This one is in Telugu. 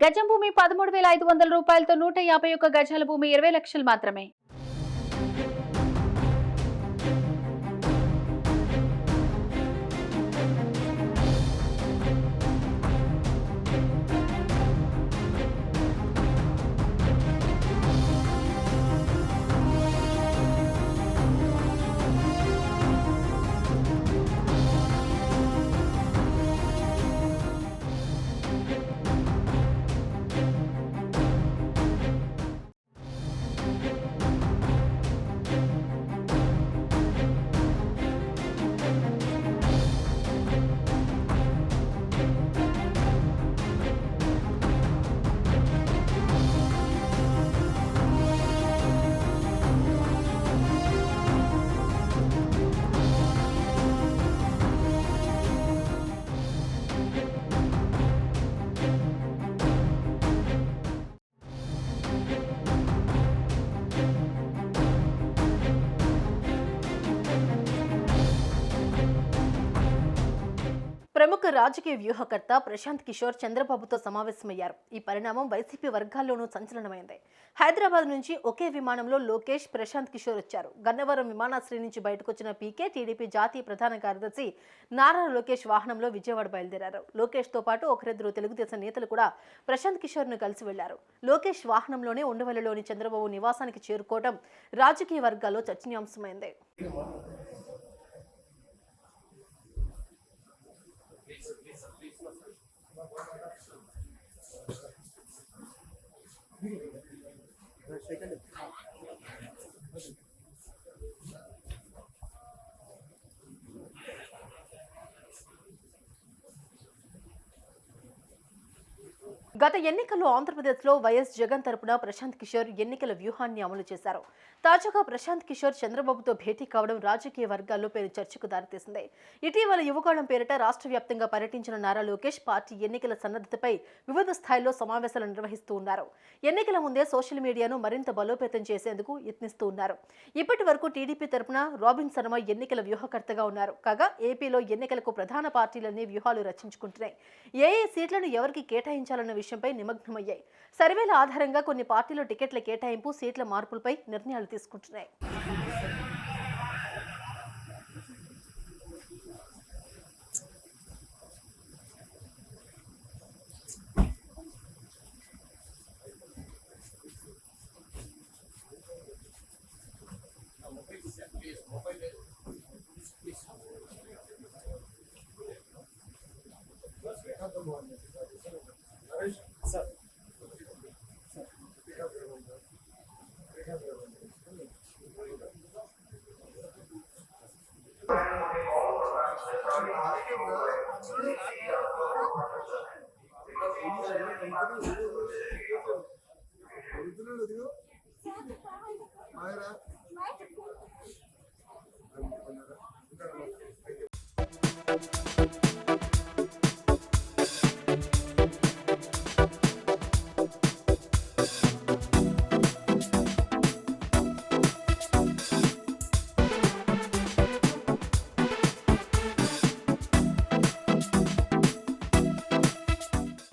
గజం భూమి 13,500 రూపాయలతో 151 గజాల భూమి 20 లక్షలు మాత్రమే. ప్రముఖ రాజకీయ వ్యూహకర్త ప్రశాంత్ కిషోర్ చంద్రబాబుతో సమావేశమయ్యారు. ఈ పరిణామం వైసీపీ వర్గాల్లోనూ సంచలనమైంది. హైదరాబాద్ నుంచి ఒకే విమానంలో లోకేష్, ప్రశాంత్ కిషోర్ వచ్చారు. గన్నవరం విమానాశ్రయం నుంచి బయటకొచ్చిన పీకే టీడీపీ జాతీయ ప్రధాన కార్యదర్శి నారా లోకేష్ వాహనంలో విజయవాడ బయలుదేరారు. లోకేష్ తో పాటు ఒకరిద్దరు తెలుగుదేశం నేతలు కూడా ప్రశాంత్ కిషోర్ ను కలిసి వెళ్లారు. లోకేష్ వాహనంలోనే ఉండవల్లిలోని చంద్రబాబు నివాసానికి చేరుకోవడం రాజకీయ వర్గాల్లో చర్చనీయాంశమైంది. గత ఎన్నికల్లో ఆంధ్రప్రదేశ్లో వైఎస్ జగన్ తరపున ప్రశాంత్ కిషోర్ ఎన్నికల వ్యూహాన్ని అమలు చేశారు. తాజాగా ప్రశాంత్ కిషోర్ చంద్రబాబుతో భేటీ కావడం రాజకీయ వర్గాల్లో పేరు చర్చకు దారితీసింది. ఇటీవల యువకాళం పేరిట రాష్ట్ర వ్యాప్తంగా పర్యటించిన నారా లోకేష్ పార్టీ ఎన్నికల సన్నద్ధతపై వివిధ స్థాయిల్లో సమావేశాలు నిర్వహిస్తూ ఉన్నారు. ఎన్నికల ముందే సోషల్ మీడియాను మరింత బలోపేతం చేసేందుకు యత్నిస్తూ ఉన్నారు. ఇప్పటి వరకు టీడీపీ తరపున రాబిన్ శర్మ ఎన్నికల వ్యూహకర్తగా ఉన్నారు. కాగా ఏపీలో ఎన్నికలకు ప్రధాన పార్టీలన్నీ వ్యూహాలు రచించుకుంటున్నాయి. ఏ సీట్లను ఎవరికి కేటాయించాలన్న విషయంపై నిమగ్నమయ్యాయి. సర్వేల ఆధారంగా కొన్ని పార్టీలు టికెట్ల కేటాయింపు, సీట్ల మార్పులపై నిర్ణయాలు తీసుకుంటున్నాయి. Mayra